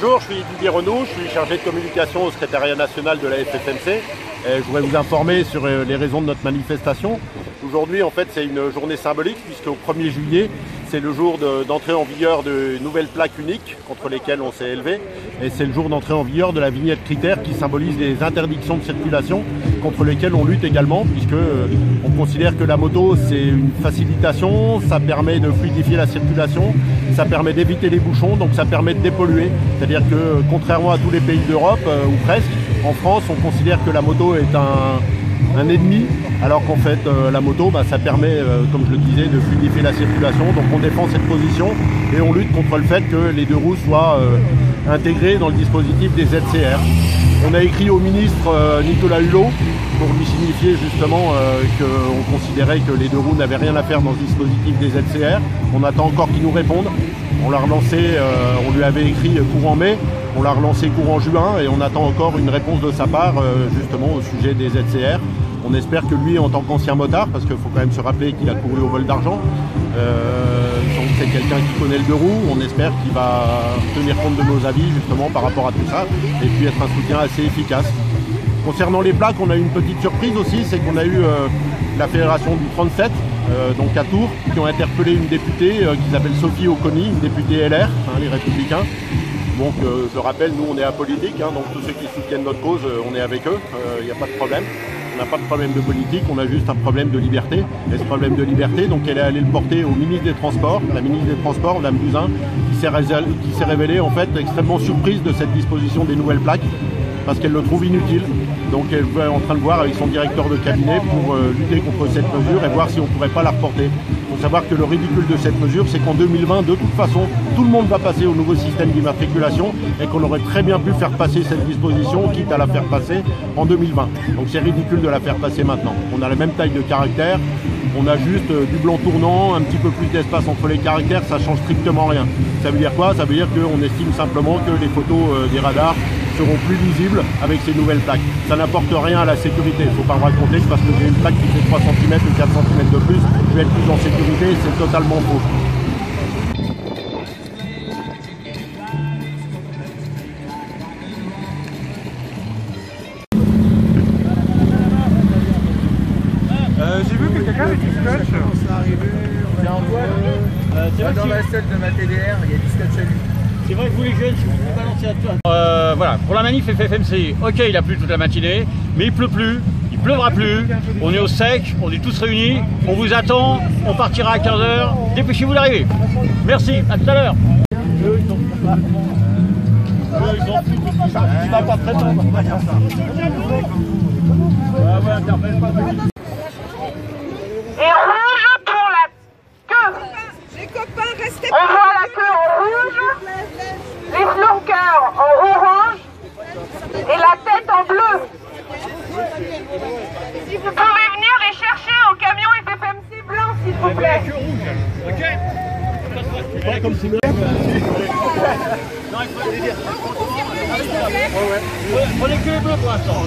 Bonjour, je suis Didier Renaud, je suis chargé de communication au secrétariat national de la FFMC. Je voudrais vous informer sur les raisons de notre manifestation. Aujourd'hui, en fait, c'est une journée symbolique puisqu'au 1er juillet, c'est le jour d'entrée en vigueur de nouvelles plaques uniques contre lesquelles on s'est élevé. Et c'est le jour d'entrée en vigueur de la vignette critère qui symbolise les interdictions de circulation contre lesquelles on lutte également puisque on considère que la moto, c'est une facilitation, ça permet de fluidifier la circulation, ça permet d'éviter les bouchons, donc ça permet de dépolluer. C'est-à-dire que contrairement à tous les pays d'Europe, ou presque, en France, on considère que la moto est un ennemi, alors qu'en fait la moto, ça permet, comme je le disais, de fluidifier la circulation. Donc on défend cette position et on lutte contre le fait que les deux roues soient intégrées dans le dispositif des ZCR. On a écrit au ministre Nicolas Hulot pour lui signifier justement qu'on considérait que les deux roues n'avaient rien à faire dans le dispositif des ZCR. On attend encore qu'il nous réponde. On l'a relancé, on lui avait écrit courant mai, on l'a relancé courant juin et on attend encore une réponse de sa part justement au sujet des ZCR. On espère que lui, en tant qu'ancien motard, parce qu'il faut quand même se rappeler qu'il a couru au vol d'argent, donc c'est quelqu'un qui connaît le deux roues, on espère qu'il va tenir compte de nos avis justement par rapport à tout ça et puis être un soutien assez efficace. Concernant les plaques, on a eu une petite surprise aussi, c'est qu'on a eu la fédération du 37, donc à Tours, qui ont interpellé une députée qui s'appelle Sophie Oconi, une députée LR, les Républicains. Donc je rappelle, nous on est apolitique, donc tous ceux qui soutiennent notre cause, on est avec eux, il n'y a pas de problème. On n'a pas de problème de politique, on a juste un problème de liberté. Et ce problème de liberté, donc elle est allée le porter au ministre des Transports, la ministre des Transports, Mme Buzyn, qui s'est révélée en fait extrêmement surprise de cette disposition des nouvelles plaques, parce qu'elle le trouve inutile. Donc elle est en train de voir avec son directeur de cabinet pour lutter contre cette mesure et voir si on ne pourrait pas la reporter. Il faut savoir que le ridicule de cette mesure, c'est qu'en 2020, de toute façon, tout le monde va passer au nouveau système d'immatriculation et qu'on aurait très bien pu faire passer cette disposition, quitte à la faire passer en 2020. Donc c'est ridicule de la faire passer maintenant. On a la même taille de caractère, on a juste du blanc tournant, un petit peu plus d'espace entre les caractères, ça change strictement rien. Ça veut dire quoi? Ça veut dire qu'on estime simplement que les photos des radars seront plus lisibles avec ces nouvelles plaques. Ça n'apporte rien à la sécurité, il ne faut pas me raconter que parce que j'ai une plaque qui fait 3 cm ou 4 cm de plus, je vais être plus en sécurité, c'est totalement faux. J'ai vu que quelqu'un avait du scotch. C'est en voile. Dans la selle de ma TDR, il y a du scotch à lui. C'est vrai que vous les jeunes, si vous vous balancez à toi. Voilà, pour la manif FFMC, ok, il a plu toute la matinée, mais il pleut plus, il pleuvra plus, on est au sec, on est tous réunis, on vous attend, on partira à 15 h, dépêchez-vous d'arriver. Merci, à tout à l'heure. Tu vas pas très tôt, on va dire ça. Et rouge pour la queue. Les copains, restez On voit la queue en rouge, les flanqueurs en orange et la tête en bleu. Si vous pouvez venir les chercher au camion FFMC blanc, s'il vous plaît. Pas comme si... Prenez que les bleus pour l'instant.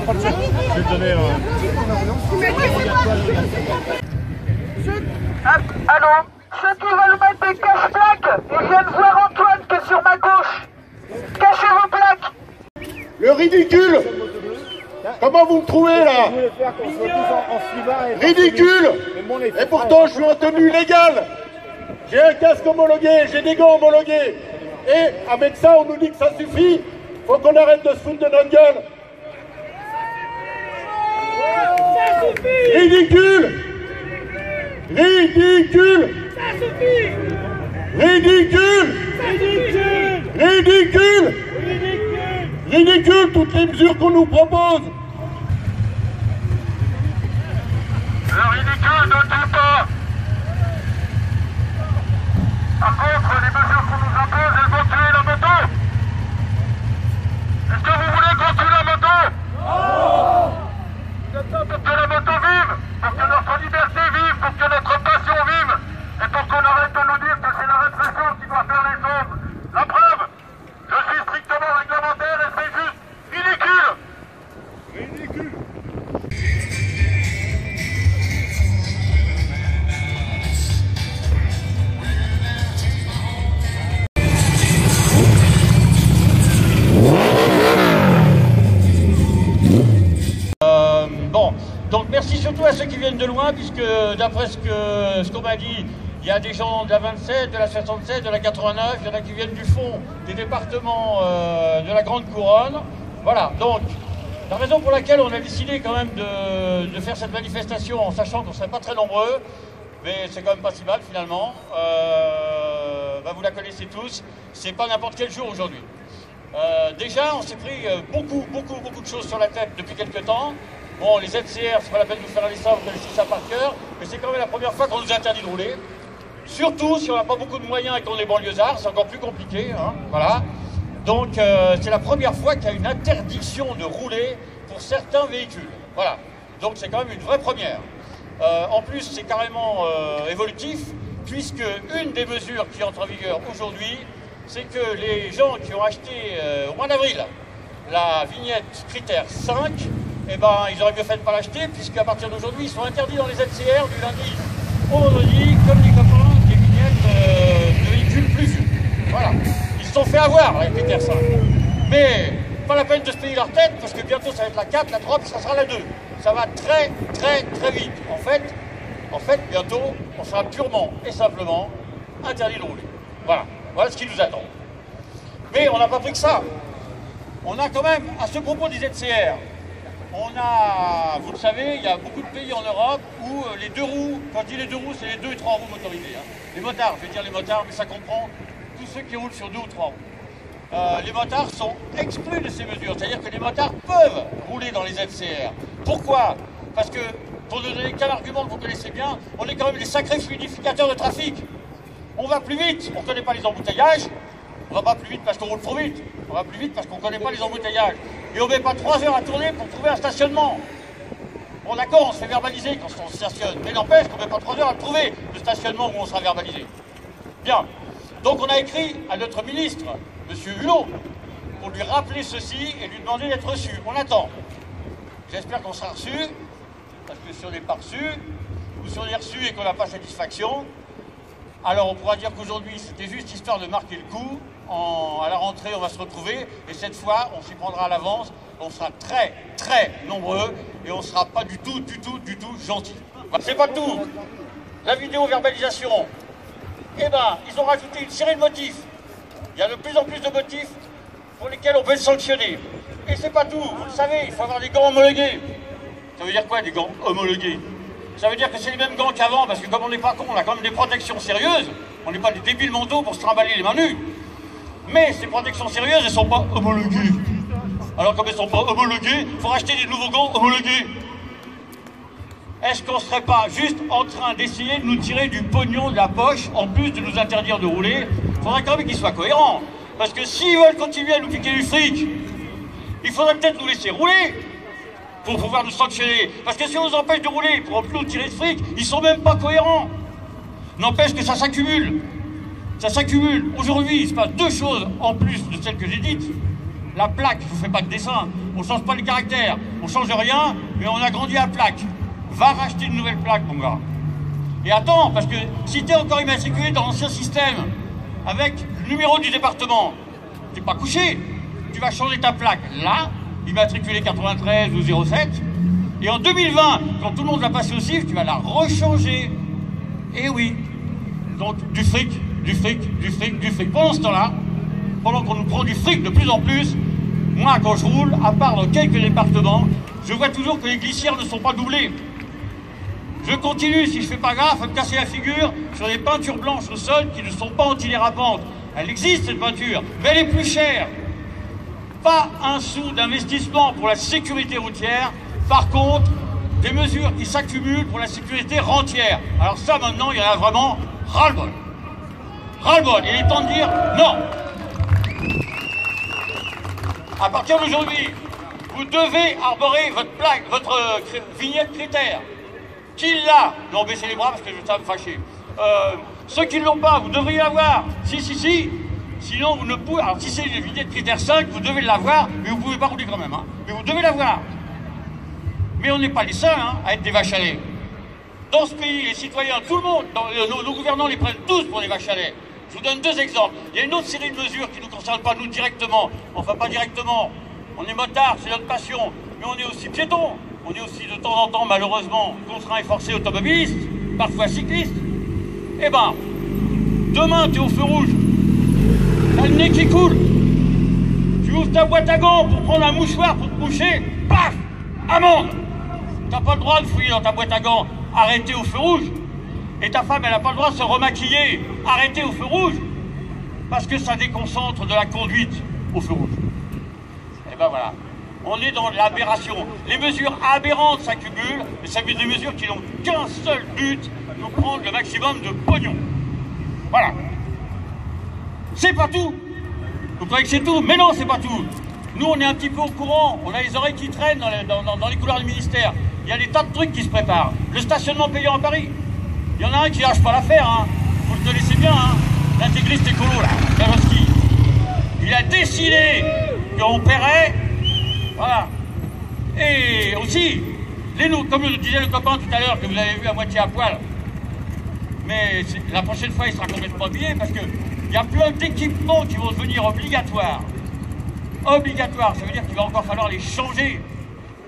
Je vais te donner Allô, ceux qui veulent mettre des cache-plaques, ils viennent voir Antoine qui est sur ma gauche. Cachez vos plaques. le ridicule. Comment vous me trouvez là? Ridicule. Et pourtant je suis en tenue légale. J'ai un casque homologué, j'ai des gants homologués. Et avec ça on nous dit que ça suffit. Faut qu'on arrête de se foutre de notre gueule. Ça suffit. Ridicule. Ridicule. Ça suffit. Ridicule. Ridicule. Ridicule. Ridicule. Ridicule toutes les mesures qu'on nous propose. Le ridicule ne tue pas. Par contre, les mesures qu'on nous impose, elles vont tuer la moto. Est-ce que vous voulez qu'on tue la moto? Non. Pour que la moto vive, pour que notre liberté vive, pour que notre passion vive, et pour qu'on arrête de nous dire que c'est la répression qui doit faire les choses. La preuve, je suis strictement réglementaire et c'est juste ridicule. Ridicule. de loin, puisque d'après ce qu'on m'a dit, il y a des gens de la 27, de la 67, de la 89, il y en a qui viennent du fond des départements de la Grande Couronne. Voilà, donc la raison pour laquelle on a décidé quand même de faire cette manifestation en sachant qu'on ne serait pas très nombreux, mais c'est quand même pas si mal finalement, vous la connaissez tous, c'est pas n'importe quel jour aujourd'hui. Déjà, on s'est pris beaucoup de choses sur la tête depuis quelques temps. Bon, les ZCR, c'est pas la peine de vous faire un dessin, vous connaissez ça par cœur, mais c'est quand même la première fois qu'on nous interdit de rouler. Surtout si on n'a pas beaucoup de moyens et qu'on est banlieusards, c'est encore plus compliqué, hein, voilà. Donc c'est la première fois qu'il y a une interdiction de rouler pour certains véhicules. Voilà. Donc c'est quand même une vraie première. En plus, c'est carrément évolutif, puisque une des mesures qui entre en vigueur aujourd'hui, c'est que les gens qui ont acheté au mois d'avril la vignette critère 5, eh ben, ils auraient mieux fait de ne pas l'acheter, puisqu'à partir d'aujourd'hui, ils sont interdits dans les ZCR du lundi au vendredi, comme les copains des vignettes de véhicules plus vieux. Voilà. Ils se sont fait avoir avec les critères 5. Mais pas la peine de se payer leur tête, parce que bientôt ça va être la 4, la 3, puis ça sera la 2. Ça va très vite. En fait, bientôt, on sera purement et simplement interdit de rouler. Voilà. Voilà ce qui nous attend. Mais on n'a pas pris que ça. On a quand même, à ce propos des ZCR, on a, vous le savez, il y a beaucoup de pays en Europe où les deux roues, quand je dis les deux roues, c'est les 2 et 3 roues motorisées. Hein. Les motards, je vais dire les motards, mais ça comprend tous ceux qui roulent sur 2 ou 3 roues. Les motards sont exclus de ces mesures, c'est-à-dire que les motards peuvent rouler dans les ZCR. Pourquoi? Parce que, pour ne donner qu'un argument que vous connaissez bien, on est quand même des sacrés fluidificateurs de trafic. On va plus vite, on ne connaît pas les embouteillages, on va pas plus vite parce qu'on roule trop vite, on va plus vite parce qu'on ne connaît pas les embouteillages. Et on ne met pas 3 heures à tourner pour trouver un stationnement. Bon d'accord, on se fait verbaliser quand on stationne, mais n'empêche qu'on ne met pas 3 heures à trouver le stationnement où on sera verbalisé. Bien, donc on a écrit à notre ministre, M. Hulot, pour lui rappeler ceci et lui demander d'être reçu. On attend. J'espère qu'on sera reçu, parce que si on n'est pas reçu, ou si on est reçu et qu'on n'a pas satisfaction, alors on pourra dire qu'aujourd'hui c'était juste histoire de marquer le coup. À la rentrée on va se retrouver et cette fois on s'y prendra à l'avance. On sera très nombreux et on ne sera pas du tout gentil. C'est pas tout. La vidéo verbalisation, eh ben ils ont rajouté une série de motifs. Il y a de plus en plus de motifs pour lesquels on peut le sanctionner. Et c'est pas tout. Vous le savez, il faut avoir des gants homologués. Ça veut dire quoi des gants homologués? Ça veut dire que c'est les mêmes gants qu'avant, parce que comme on n'est pas con, on a quand même des protections sérieuses. On n'est pas des débiles mentaux pour se trimballer les mains nues. Mais ces protections sérieuses, elles ne sont pas homologuées. Alors comme elles ne sont pas homologuées, il faut racheter des nouveaux gants homologués. Est-ce qu'on ne serait pas juste en train d'essayer de nous tirer du pognon de la poche, en plus de nous interdire de rouler? Il faudrait quand même qu'ils soient cohérents. Parce que s'ils veulent continuer à nous piquer du fric, il faudrait peut-être nous laisser rouler pour pouvoir nous sanctionner. Parce que si on nous empêche de rouler, ils ne pourront plus nous tirer de fric, ils ne sont même pas cohérents. N'empêche que ça s'accumule. Ça s'accumule. Aujourd'hui, il se passe 2 choses en plus de celles que j'ai dites. La plaque, je ne vous fais pas de dessin, on ne change pas les caractères, on ne change rien, mais on agrandit la plaque. Va racheter une nouvelle plaque, mon gars. Et attends, parce que si tu es encore immatriculé dans l'ancien système, avec le numéro du département, tu n'es pas couché. Tu vas changer ta plaque là, immatriculé 93 ou 07, et en 2020, quand tout le monde va passer au CIF, tu vas la rechanger. Et oui. Donc du fric. Pendant ce temps-là, pendant qu'on nous prend du fric de plus en plus, moi quand je roule, à part dans quelques départements, je vois toujours que les glissières ne sont pas doublées. Je continue, si je fais pas gaffe, à me casser la figure sur des peintures blanches au sol qui ne sont pas antidérapantes. Elle existe cette peinture, mais elle est plus chère. Pas un sou d'investissement pour la sécurité routière. Par contre, des mesures qui s'accumulent pour la sécurité rentière. Alors ça, maintenant, il y en a vraiment ras-le-bol. Ras-le-bol. Il est temps de dire non. À partir d'aujourd'hui, vous devez arborer votre plaque, votre vignette critère. Qui l'a? Non, baissez les bras parce que ça va me fâcher. Ceux qui ne l'ont pas, vous devriez l'avoir. Si. Sinon, vous ne pouvez... Alors, si c'est une vignette critère 5, vous devez l'avoir, mais vous ne pouvez pas rouler quand même. Hein. Mais vous devez l'avoir. Mais on n'est pas les seuls à être des vaches à lait. Dans ce pays, les citoyens, tout le monde, nos gouvernants les prennent tous pour des vaches à lait. Je vous donne 2 exemples. Il y a une autre série de mesures qui ne nous concernent pas nous directement. Enfin, pas directement. On est motards, c'est notre passion. Mais on est aussi piétons. on est aussi de temps en temps, malheureusement, contraints et forcés automobilistes, parfois cyclistes. Eh ben, demain, tu es au feu rouge, t'as le nez qui coule, tu ouvres ta boîte à gants pour prendre un mouchoir pour te moucher, paf, amende. T'as pas le droit de fouiller dans ta boîte à gants, arrêté au feu rouge. Et ta femme, elle n'a pas le droit de se remaquiller, arrêté au feu rouge, parce que ça déconcentre de la conduite au feu rouge. Et ben voilà, on est dans l'aberration. Les mesures aberrantes s'accumulent, et ça fait des mesures qui n'ont qu'un seul but, nous prendre le maximum de pognon. Voilà. C'est pas tout. Vous croyez que c'est tout? Mais non, c'est pas tout. Nous, on est un petit peu au courant, on a les oreilles qui traînent dans les couloirs du ministère. Il y a des tas de trucs qui se préparent. Le stationnement payant à Paris. Il y en a un qui lâche pas l'affaire, hein. Vous le connaissez bien, hein. L'intégriste écolo, là, Kawasaki. Il a décidé qu'on paierait, voilà. Et aussi, comme le disait le copain tout à l'heure, que vous avez vu à moitié à poil, mais la prochaine fois, il sera complètement habillé, parce qu'il y a plein d'équipements qui vont devenir obligatoires. Obligatoires, ça veut dire qu'il va encore falloir les changer.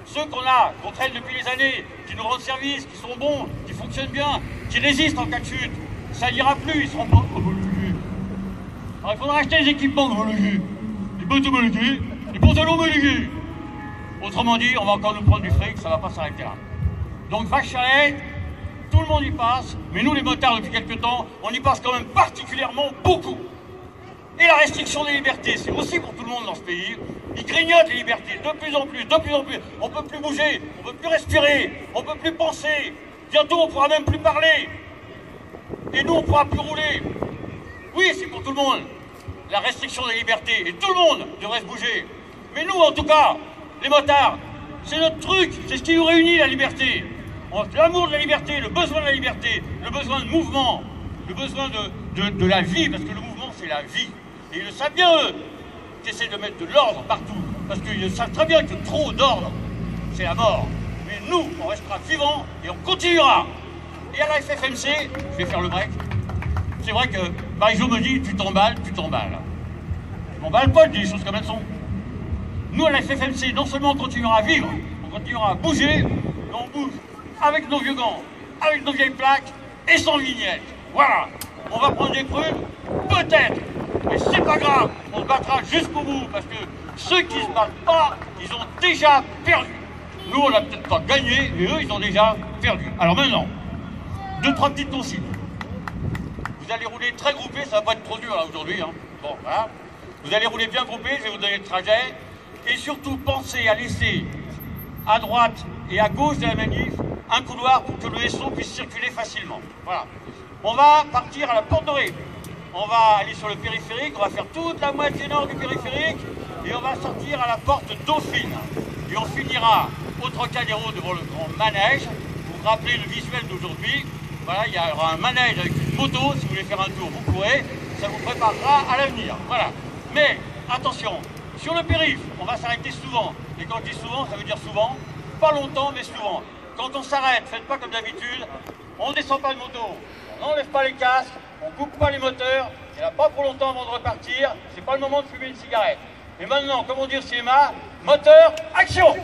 Ceux qu'on traîne depuis les années, qui nous rendent service, qui sont bons, qui fonctionnent bien, qui résistent en cas de chute, ça n'ira plus, ils seront pas homologués. Alors il faudra acheter des équipements homologués, des bottes homologuées, des pantalons homologués. Autrement dit, on va encore nous prendre du fric, ça ne va pas s'arrêter là. Donc vache à lait, tout le monde y passe, mais nous les motards depuis quelques temps, on y passe quand même particulièrement beaucoup. Et la restriction des libertés, c'est aussi pour tout le monde dans ce pays. Ils grignotent les libertés, de plus en plus, de plus en plus. On ne peut plus bouger, on ne peut plus respirer, on ne peut plus penser. Bientôt, on ne pourra même plus parler. Et nous, on ne pourra plus rouler. Oui, c'est pour tout le monde, la restriction des libertés. Et tout le monde devrait se bouger. Mais nous, en tout cas, les motards, c'est notre truc, c'est ce qui nous réunit, la liberté. L'amour de la liberté, le besoin de la liberté, le besoin de mouvement, le besoin de la vie, parce que le mouvement, c'est la vie. Et ils le savent bien, eux, qui essaient de mettre de l'ordre partout. Parce qu'ils savent très bien que trop d'ordre, c'est la mort. Mais nous, on restera vivants et on continuera. Et à la FFMC, je vais faire le break, c'est vrai que Marie-Jo me dit, tu t'emballes, tu t'emballes. Je m'emballe pas, je dis les choses comme elles sont. Nous, à la FFMC, non seulement on continuera à vivre, on continuera à bouger, mais on bouge avec nos vieux gants, avec nos vieilles plaques et sans vignette. Voilà. On va prendre des prunes, peut-être. Mais c'est pas grave, on se battra jusqu'au bout, parce que ceux qui se battent pas, ils ont déjà perdu. Nous, on n'a peut-être pas gagné, mais eux, ils ont déjà perdu. Alors maintenant, 2-3 petites consignes. Vous allez rouler très groupé, ça va pas être trop dur là aujourd'hui. Hein. Bon, voilà. Vous allez rouler bien groupé, je vais vous donner le trajet. Et surtout, pensez à laisser à droite et à gauche de la manif un couloir pour que le SO puisse circuler facilement. Voilà. On va partir à la Porte Dorée. On va aller sur le périphérique, on va faire toute la moitié nord du périphérique et on va sortir à la porte Dauphine. Et on finira au Trocadéro devant le grand manège. Vous vous rappelez le visuel d'aujourd'hui. Voilà, il y aura un manège avec une moto. Si vous voulez faire un tour, vous pourrez. Ça vous préparera à l'avenir. Voilà. Mais attention, sur le périph', on va s'arrêter souvent. Et quand je dis souvent, ça veut dire souvent. Pas longtemps, mais souvent. Quand on s'arrête, faites pas comme d'habitude. On ne descend pas de moto. On n'enlève pas les casques. On ne coupe pas les moteurs, il n'y en a pas pour longtemps avant de repartir, c'est pas le moment de fumer une cigarette. Et maintenant, comme on dit au cinéma, moteur, action!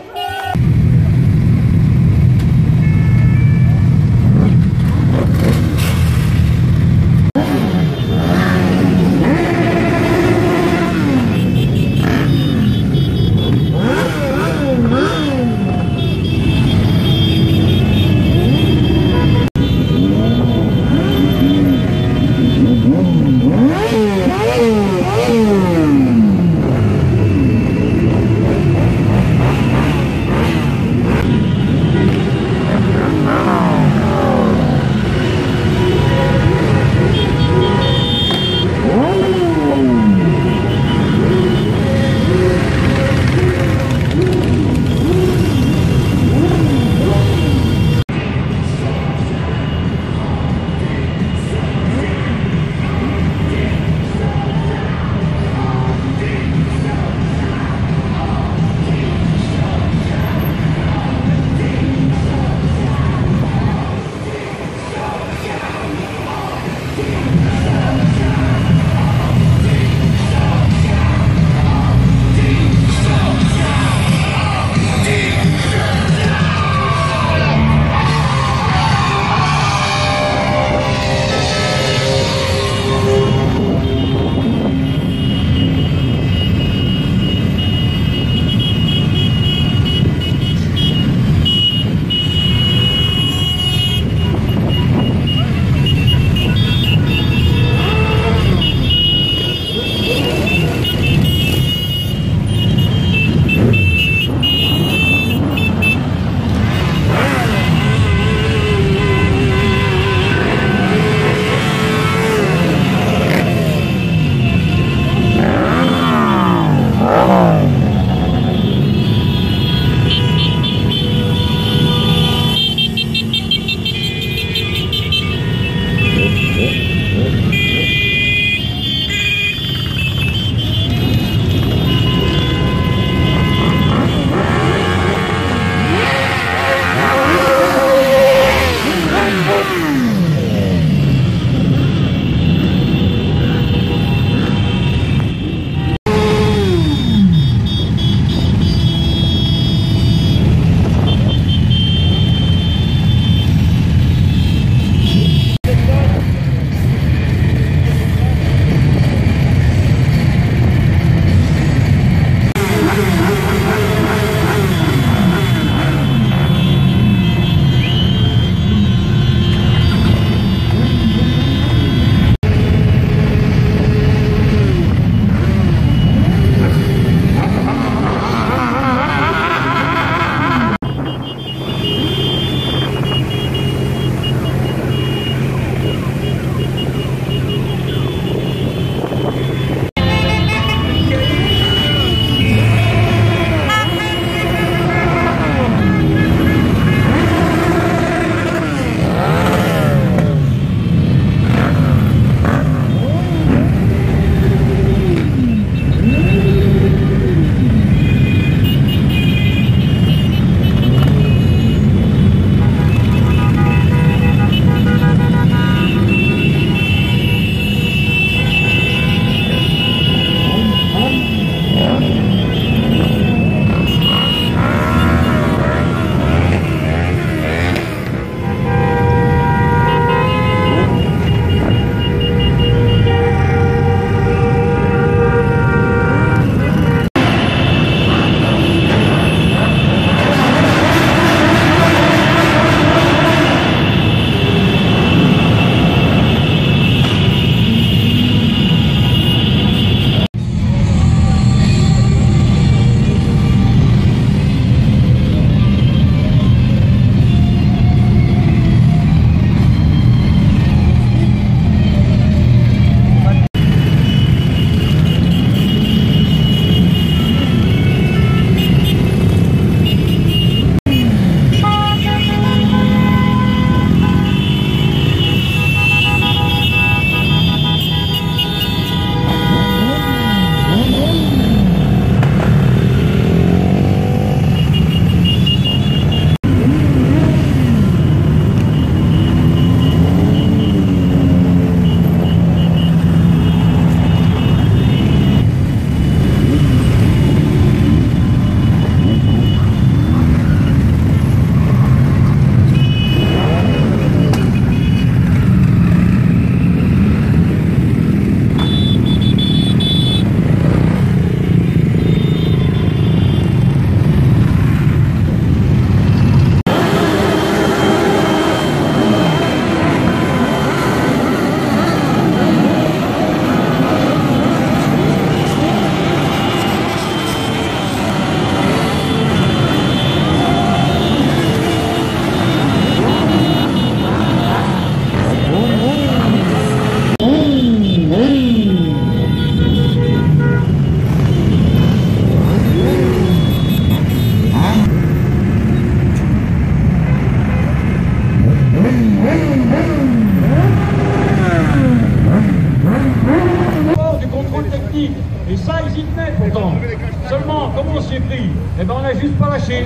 pris, eh ben on n'a juste pas lâché.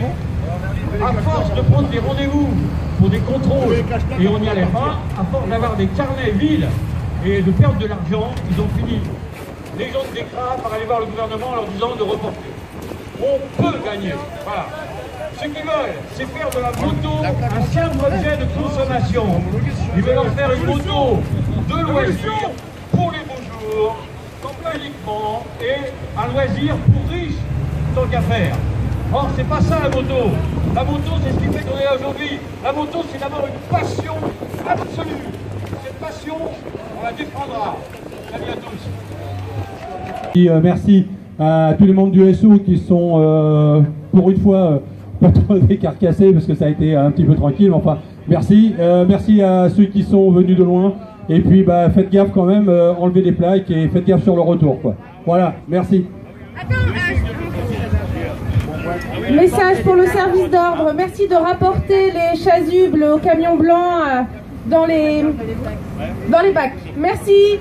À force de prendre des rendez-vous pour des contrôles et on n'y allait pas, à force d'avoir des carnets vides et de perdre de l'argent, ils ont fini, les gens de DECRA, par aller voir le gouvernement en leur disant de reporter. On peut gagner, voilà. Ce qu'ils veulent, c'est faire de la moto un simple objet de consommation. Ils veulent en faire une moto de loisir pour les beaux jours, uniquement, et un loisir pour riches, tant qu'à faire. Or, c'est pas ça la moto. La moto, c'est ce qui fait qu'on est là aujourd'hui. La moto, c'est d'abord une passion absolue. Cette passion, on la défendra. Salut à tous. Et, merci à tous les membres du SO qui sont, pour une fois, pas trop décarcassés parce que ça a été un petit peu tranquille. Mais enfin, merci. Merci à ceux qui sont venus de loin. Et puis, bah, faites gaffe quand même, enlevez les plaques et faites gaffe sur le retour, quoi. Voilà, merci. Message pour le service d'ordre. Merci de rapporter les chasubles au camion blanc dans les bacs. Merci.